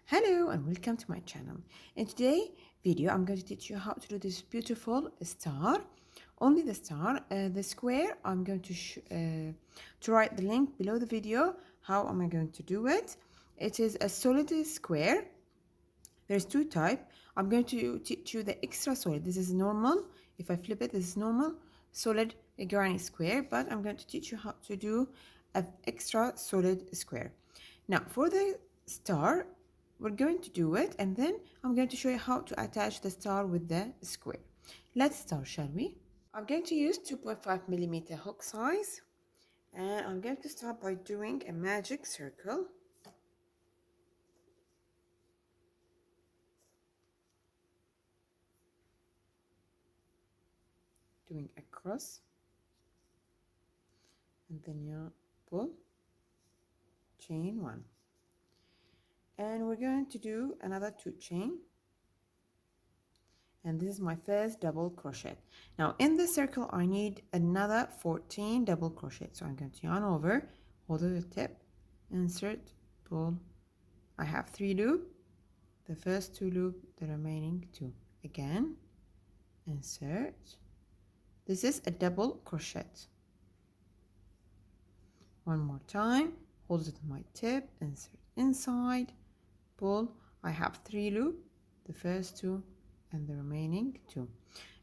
Hello and welcome to my channel. In today's video I'm going to teach you how to do this beautiful star. Only the star, the square. I'm going to write the link below the video. How am I going to do it? It is a solid square. There's two types. I'm going to teach you the extra solid. This is normal. If I flip it, this is normal solid granny square, but I'm going to teach you how to do an extra solid square. Now for the star, we're going to do it, and then I'm going to show you how to attach the star with the square. Let's start, shall we? I'm going to use 2.5 millimeter hook size, and I'm going to start by doing a magic circle. Doing a cross, and then you pull, chain one, and we're going to do another 2 chain, and this is my first double crochet. Now in the circle I need another 14 double crochet, so I'm going to yarn over, hold the tip, insert, pull. I have 3 loops, the first 2 loop, the remaining 2, again insert. This is a double crochet. One more time, hold it on my tip, insert inside, pull. I have 3 loops, the first 2 and the remaining 2.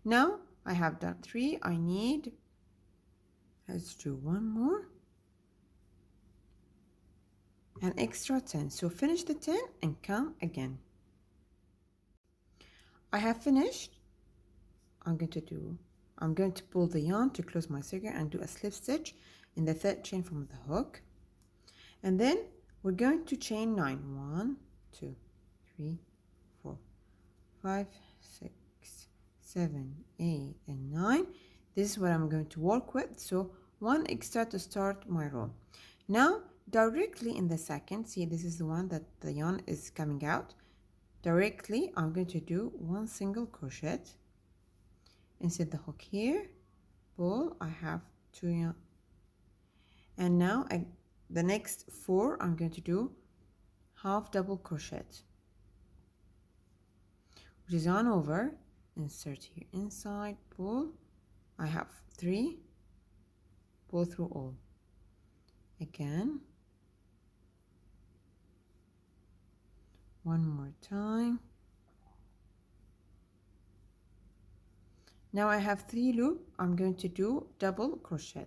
Now I have done 3. I need, let's do one more, an extra 10. So finish the 10 and come again. I have finished. I'm going to pull the yarn to close my circle and do a slip stitch in the 3rd chain from the hook, and then we're going to chain 9. 1 2 3 4 5 6 7 8 and 9. This is what I'm going to work with, so 1 extra to start my row. Now directly in the second, see, this is the one that the yarn is coming out directly. I'm going to do 1 single crochet, insert the hook here, pull. I have 2 yarn, and now the next 4 I'm going to do half double crochet, which is yarn over, insert here inside, pull. I have 3, pull through all, again, one more time. Now I have 3 loops. I'm going to do double crochet,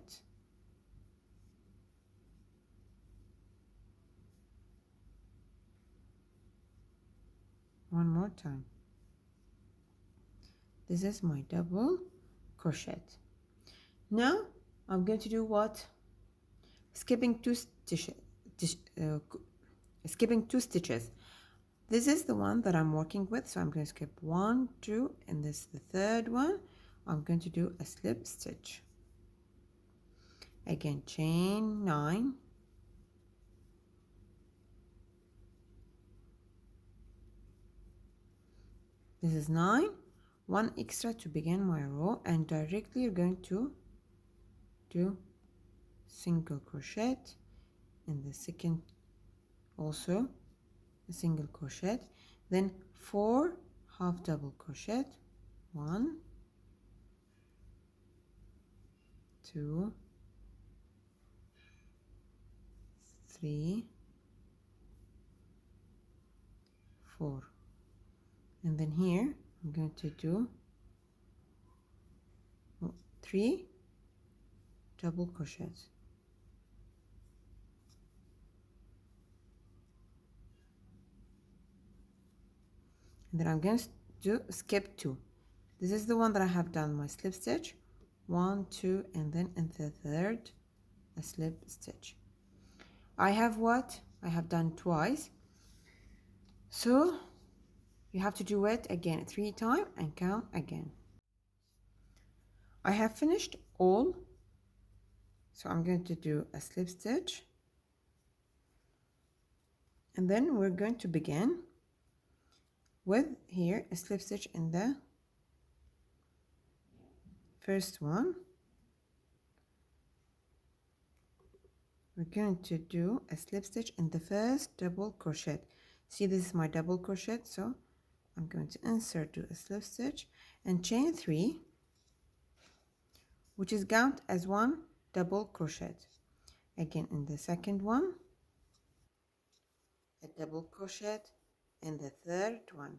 one more time. This is my double crochet. Now I'm going to do what? Skipping 2 stitches. This is the one that I'm working with, so I'm going to skip 1 2, and this is the 3rd one. I'm going to do a slip stitch, again chain 9, this is 9, 1 extra to begin my row, and directly you're going to do single crochet in the second, also a single crochet, then 4 half double crochet, 1 2 3 4, and then here I'm going to do 3 double crochets, and then I'm going to do skip 2. This is the one that I have done my slip stitch, 1 2, and then in the 3rd a slip stitch. I have done twice, so you have to do it again 3 times and count again. I have finished all, so I'm going to do a slip stitch, and then we're going to begin with here a slip stitch in the first one. We're going to do a slip stitch in the first double crochet, See, this is my double crochet, so I'm going to insert, do a slip stitch and chain 3, which is count as 1 double crochet. Again, in the second one, a double crochet, and the third one,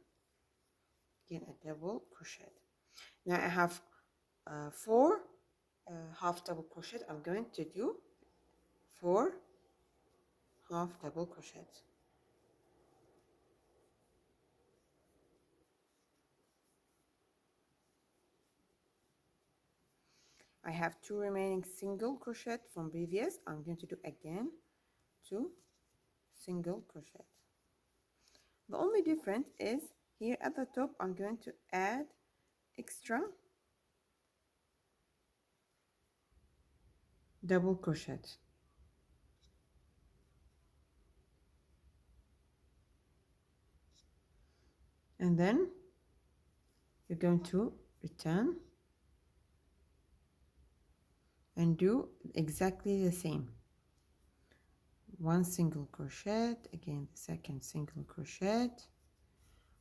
again a double crochet. Now I have 4 half double crochet. I'm going to do 4 half double crochets. I have 2 remaining single crochet from previous. I'm going to do again 2 single crochet. The only difference is here at the top I'm going to add extra double crochet, and then you're going to return and do exactly the same. 1 single crochet, again the second single crochet.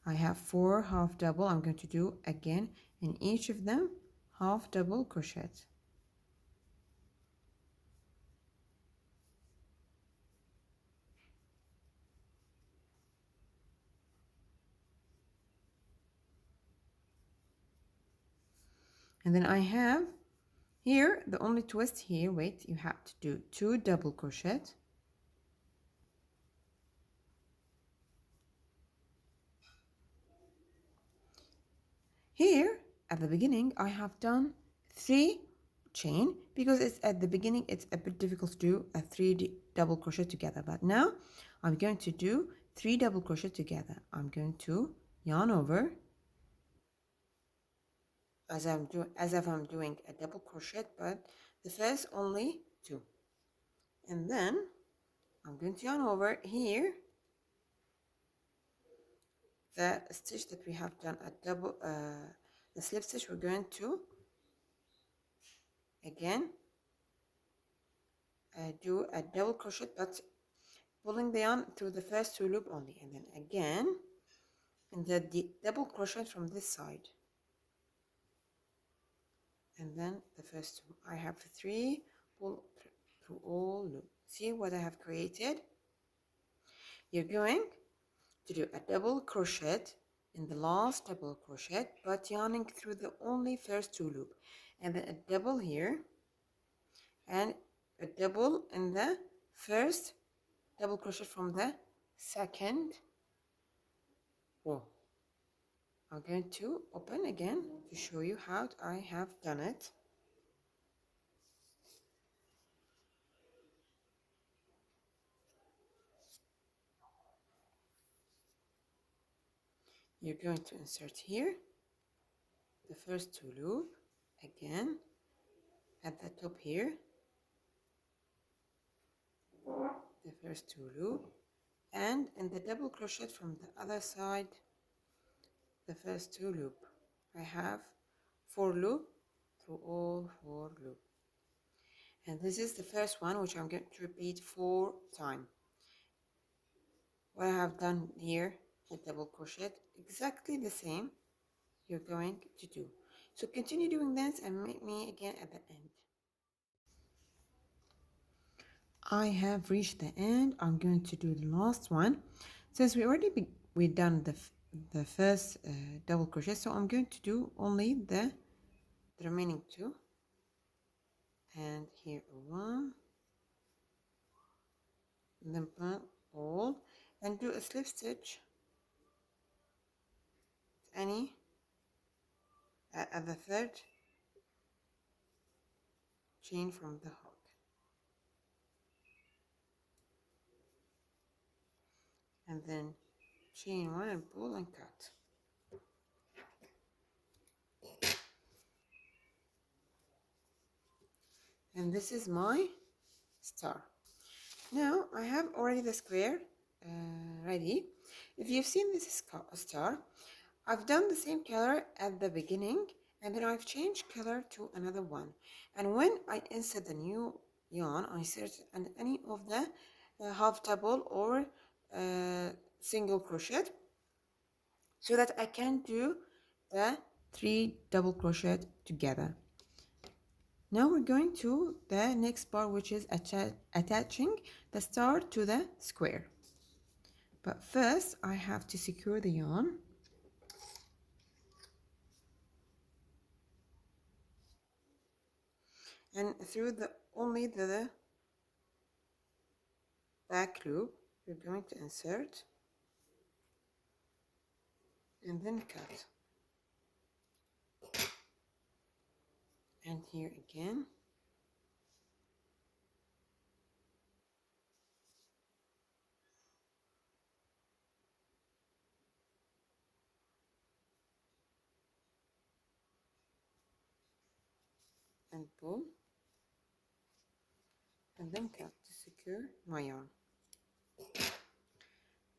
I have 4 half double. I'm going to do again in each of them half double crochet. And then I have here the only twist here, wait, you have to do 2 double crochet, here at the beginning I have done 3 chain because it's at the beginning it's a bit difficult to do a 3 double crochet together, but now I'm going to do 3 double crochet together. I'm going to yarn over as if I'm doing a double crochet, but the first only 2, and then I'm going to yarn over here the stitch that we have done a double the slip stitch. We're going to again do a double crochet, but pulling the yarn through the first 2 loop only, and then again in the double crochet from this side, and then the first 2. I have 3 pull through all loop. See what I have created? You're going to do a double crochet in the last double crochet, but yarning through the only first 2 loop, and then a double here and a double in the first double crochet from the second row. I'm going to open again to show you how I have done it. You're going to insert here the first 2 loop again at the top here, the first 2 loop, and in the double crochet from the other side the first 2 loop. I have 4 loop through all 4 loop, and this is the first one which I'm going to repeat 4 times. What I have done here, a double crochet, exactly the same you're going to do. So continue doing this and meet me again at the end. I have reached the end. I'm going to do the last one. Since we done the first double crochet, so I'm going to do only the remaining 2, and here 1, and then pull all and do a slip stitch any at the third chain from the hook, and then chain 1 and pull and cut. And this is my star. Now I have already the square ready. If you've seen this star, I've done the same color at the beginning, and then I've changed color to another one. And when I insert the new yarn, I insert any of the half double or single crochet so that I can do the 3 double crochet together. Now we're going to the next part, which is attaching the star to the square. But first I have to secure the yarn. And through only the back loop, we're going to insert and then cut. And here again. And pull. And then cut to secure my yarn.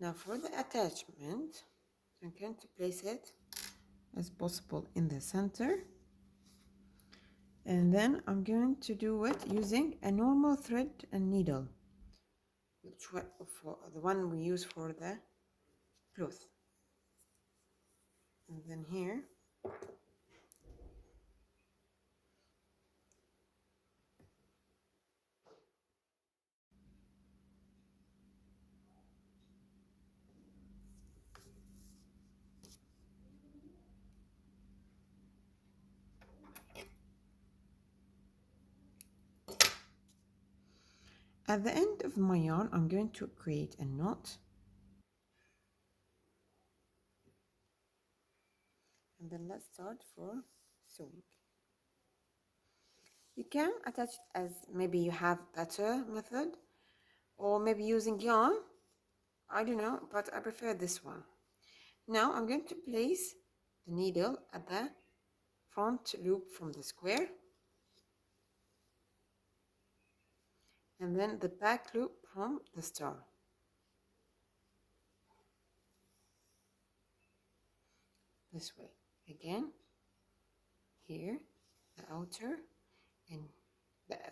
Now for the attachment, I'm going to place it as possible in the center. And then I'm going to do it using a normal thread and needle, which for the one we use for the cloth. And then here, at the end of my yarn, I'm going to create a knot. And then let's start for sewing. You can attach it as maybe you have better method, or maybe using yarn. I don't know, but I prefer this one. Now I'm going to place the needle at the front loop from the square, and then the back loop from the star. This way. Again, here, the outer, and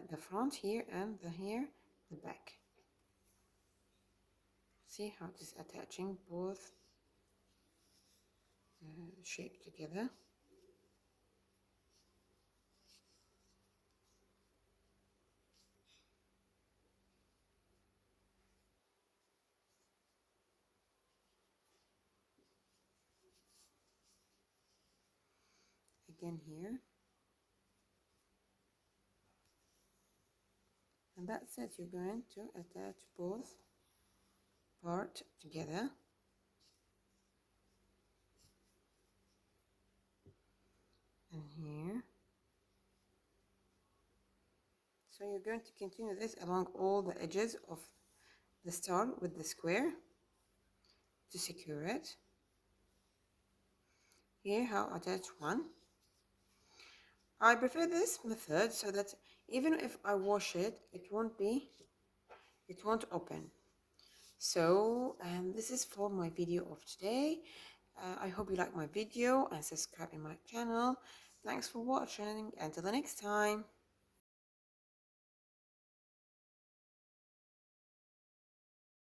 the front here, and here, the back. See how it is attaching both shape together. Again here. And that's it. You're going to attach both parts together. And here. So you're going to continue this along all the edges of the star with the square to secure it. Here how I attach one. I prefer this method so that even if I wash it, it won't open. So this is for my video of today. I hope you like my video and subscribe to my channel. Thanks for watching. Until the next time.